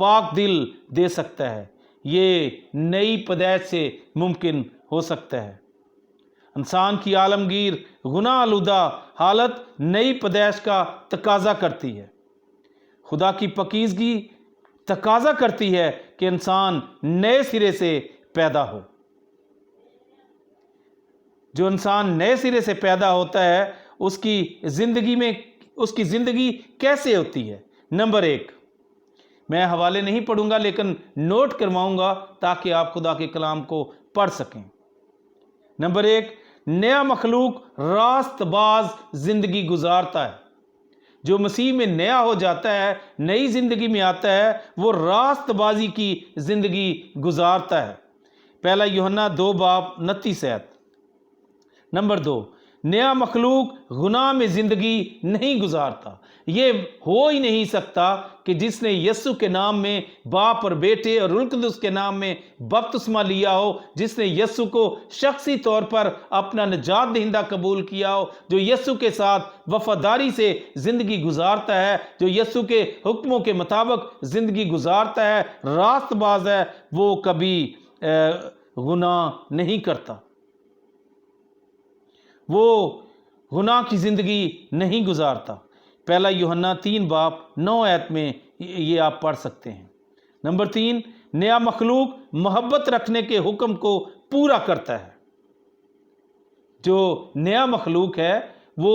پاک دل دے سکتا ہے۔ یہ نئی پیدائش سے ممکن ہو سکتا ہے۔ انسان کی عالمگیر گناہ آلودہ حالت نئی پیدائش کا تقاضا کرتی ہے۔ خدا کی پاکیزگی تقاضا کرتی ہے کہ انسان نئے سرے سے پیدا ہو۔ جو انسان نئے سرے سے پیدا ہوتا ہے اس کی زندگی کیسے ہوتی ہے؟ نمبر 1، میں حوالے نہیں پڑھوں گا لیکن نوٹ کرواؤں گا تاکہ آپ خدا کے کلام کو پڑھ سکیں۔ نمبر 1، نیا مخلوق راست باز زندگی گزارتا ہے۔ جو مسیح میں نیا ہو جاتا ہے، نئی زندگی میں آتا ہے، وہ راست بازی کی زندگی گزارتا ہے۔ پہلا یوحنا 2:29۔ نمبر 2، نیا مخلوق گناہ میں زندگی نہیں گزارتا۔ یہ ہو ہی نہیں سکتا کہ جس نے یسوع کے نام میں باپ اور بیٹے اور روح القدس کے نام میں بپتسمہ لیا ہو، جس نے یسوع کو شخصی طور پر اپنا نجات دہندہ قبول کیا ہو، جو یسوع کے ساتھ وفاداری سے زندگی گزارتا ہے، جو یسوع کے حکموں کے مطابق زندگی گزارتا ہے، راست باز ہے، وہ کبھی گناہ نہیں کرتا، وہ گناہ کی زندگی نہیں گزارتا۔ پہلا یوحنا 3:9 میں یہ آپ پڑھ سکتے ہیں۔ نمبر 3، نیا مخلوق محبت رکھنے کے حکم کو پورا کرتا ہے۔ جو نیا مخلوق ہے وہ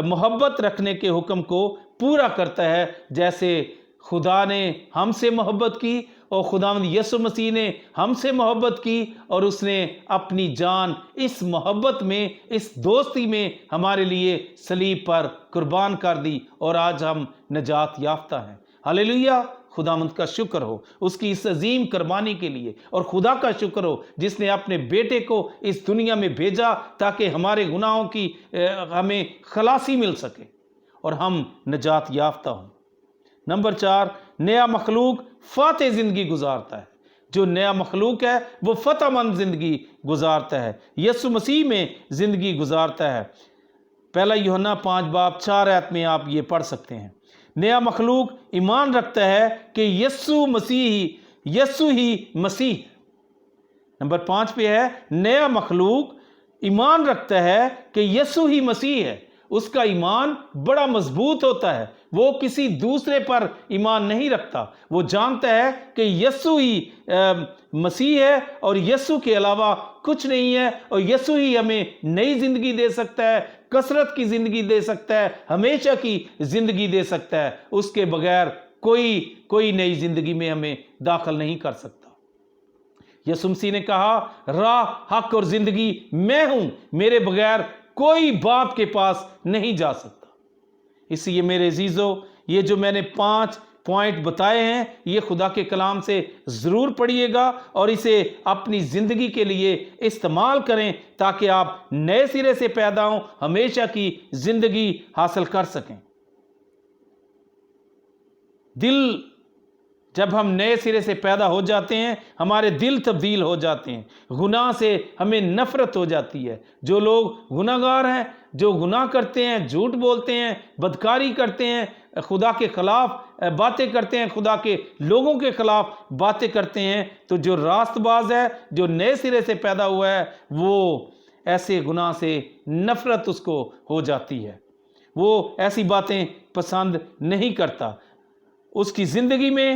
محبت رکھنے کے حکم کو پورا کرتا ہے، جیسے خدا نے ہم سے محبت کی اور خداوند یسوع مسیح نے ہم سے محبت کی، اور اس نے اپنی جان اس محبت میں، اس دوستی میں ہمارے لیے صلیب پر قربان کر دی، اور آج ہم نجات یافتہ ہیں۔ ہلیلویہ! خداوند کا شکر ہو اس کی اس عظیم قربانی کے لیے، اور خدا کا شکر ہو جس نے اپنے بیٹے کو اس دنیا میں بھیجا تاکہ ہمارے گناہوں کی ہمیں خلاصی مل سکے اور ہم نجات یافتہ ہوں۔ نمبر 4، نیا مخلوق فاتح زندگی گزارتا ہے۔ جو نیا مخلوق ہے وہ فتح مند زندگی گزارتا ہے، یسوع مسیح میں زندگی گزارتا ہے۔ پہلا یوحنا 5:4 میں آپ یہ پڑھ سکتے ہیں۔ نیا مخلوق ایمان رکھتا ہے کہ یسوع ہی مسیح۔ نمبر 5 پہ ہے، نیا مخلوق ایمان رکھتا ہے کہ یسوع ہی مسیح ہے۔ اس کا ایمان بڑا مضبوط ہوتا ہے، وہ کسی دوسرے پر ایمان نہیں رکھتا، وہ جانتا ہے کہ یسوع ہی مسیح ہے اور یسوع کے علاوہ کچھ نہیں ہے، اور یسوع ہی ہمیں نئی زندگی دے سکتا ہے، کثرت کی زندگی دے سکتا ہے، ہمیشہ کی زندگی دے سکتا ہے۔ اس کے بغیر کوئی نئی زندگی میں ہمیں داخل نہیں کر سکتا۔ یسوع مسیح نے کہا، راہ، حق اور زندگی میں ہوں، میرے بغیر کوئی باپ کے پاس نہیں جا سکتا۔ اس لیے میرے عزیزو، یہ جو میں نے 5 پوائنٹ بتائے ہیں، یہ خدا کے کلام سے ضرور پڑھیے گا اور اسے اپنی زندگی کے لیے استعمال کریں تاکہ آپ نئے سرے سے پیدا ہوں، ہمیشہ کی زندگی حاصل کر سکیں۔ جب ہم نئے سرے سے پیدا ہو جاتے ہیں، ہمارے دل تبدیل ہو جاتے ہیں، گناہ سے ہمیں نفرت ہو جاتی ہے۔ جو لوگ گناہ گار ہیں، جو گناہ کرتے ہیں، جھوٹ بولتے ہیں، بدکاری کرتے ہیں، خدا کے خلاف باتیں کرتے ہیں، خدا کے لوگوں کے خلاف باتیں کرتے ہیں، تو جو راست باز ہے، جو نئے سرے سے پیدا ہوا ہے، وہ ایسے گناہ سے نفرت اس کو ہو جاتی ہے، وہ ایسی باتیں پسند نہیں کرتا۔ اس کی زندگی میں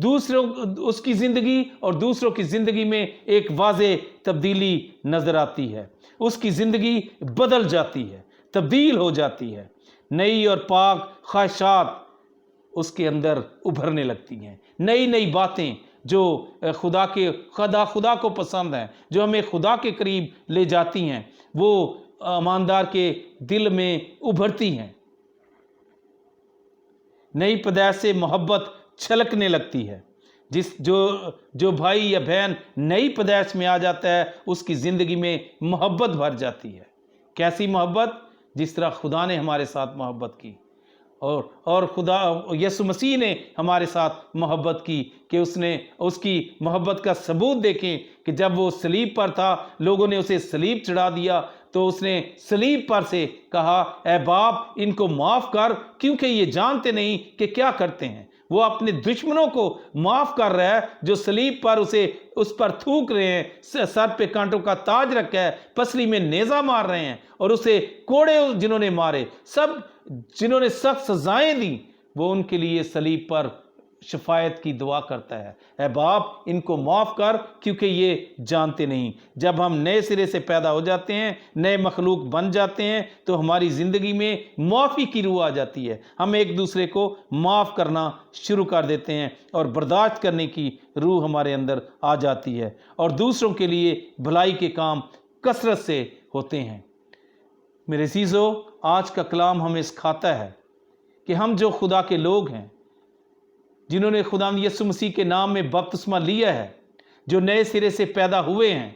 اس کی زندگی اور دوسروں کی زندگی میں ایک واضح تبدیلی نظر آتی ہے۔ اس کی زندگی بدل جاتی ہے، تبدیل ہو جاتی ہے، نئی اور پاک خواہشات اس کے اندر ابھرنے لگتی ہیں، نئی باتیں جو خدا کو پسند ہیں، جو ہمیں خدا کے قریب لے جاتی ہیں، وہ ایماندار کے دل میں ابھرتی ہیں۔ نئی پیدائش سے محبت چھلکنے لگتی ہے۔ جو بھائی یا بہن نئی پیدائش میں آ جاتا ہے، اس کی زندگی میں محبت بھر جاتی ہے۔ کیسی محبت؟ جس طرح خدا نے ہمارے ساتھ محبت کی، اور خدا یسوع مسیح نے ہمارے ساتھ محبت کی، کہ اس کی محبت کا ثبوت دیکھیں کہ جب وہ صلیب پر تھا، لوگوں نے اسے صلیب چڑھا دیا، تو اس نے صلیب پر سے کہا، اے باپ ان کو معاف کر، کیونکہ یہ جانتے نہیں کہ کیا کرتے ہیں۔ وہ اپنے دشمنوں کو معاف کر رہا ہے جو صلیب پر اس پر تھوک رہے ہیں، سر پہ کانٹوں کا تاج رکھا ہے، پسلی میں نیزہ مار رہے ہیں، اور اسے کوڑے جنہوں نے مارے، سب جنہوں نے سخت سزائیں دیں، وہ ان کے لیے صلیب پر شفاعت کی دعا کرتا ہے۔ اے باپ ان کو معاف کر کیونکہ یہ جانتے نہیں۔ جب ہم نئے سرے سے پیدا ہو جاتے ہیں، نئے مخلوق بن جاتے ہیں، تو ہماری زندگی میں معافی کی روح آ جاتی ہے۔ ہم ایک دوسرے کو معاف کرنا شروع کر دیتے ہیں اور برداشت کرنے کی روح ہمارے اندر آ جاتی ہے، اور دوسروں کے لیے بھلائی کے کام کثرت سے ہوتے ہیں۔ میرے عزیزو، آج کا کلام ہمیں سکھاتا ہے کہ ہم جو خدا کے لوگ ہیں، جنہوں نے خداوند یسوع مسیح کے نام میں بپتسمہ لیا ہے، جو نئے سرے سے پیدا ہوئے ہیں،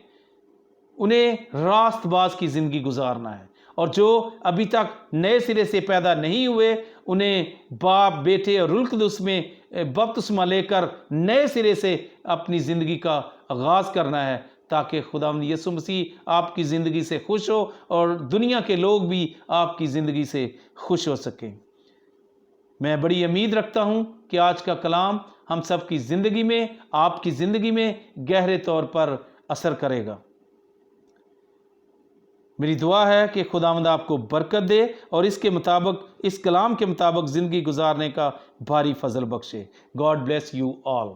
انہیں راست باز کی زندگی گزارنا ہے، اور جو ابھی تک نئے سرے سے پیدا نہیں ہوئے، انہیں باپ، بیٹے اور روح القدس میں بپتسمہ لے کر نئے سرے سے اپنی زندگی کا آغاز کرنا ہے، تاکہ خداوند یسوع مسیح آپ کی زندگی سے خوش ہو اور دنیا کے لوگ بھی آپ کی زندگی سے خوش ہو سکیں۔ میں بڑی امید رکھتا ہوں کہ آج کا کلام ہم سب کی زندگی میں، آپ کی زندگی میں گہرے طور پر اثر کرے گا۔ میری دعا ہے کہ خداوند آپ کو برکت دے اور اس کلام کے مطابق زندگی گزارنے کا بھاری فضل بخشے۔ God bless you all.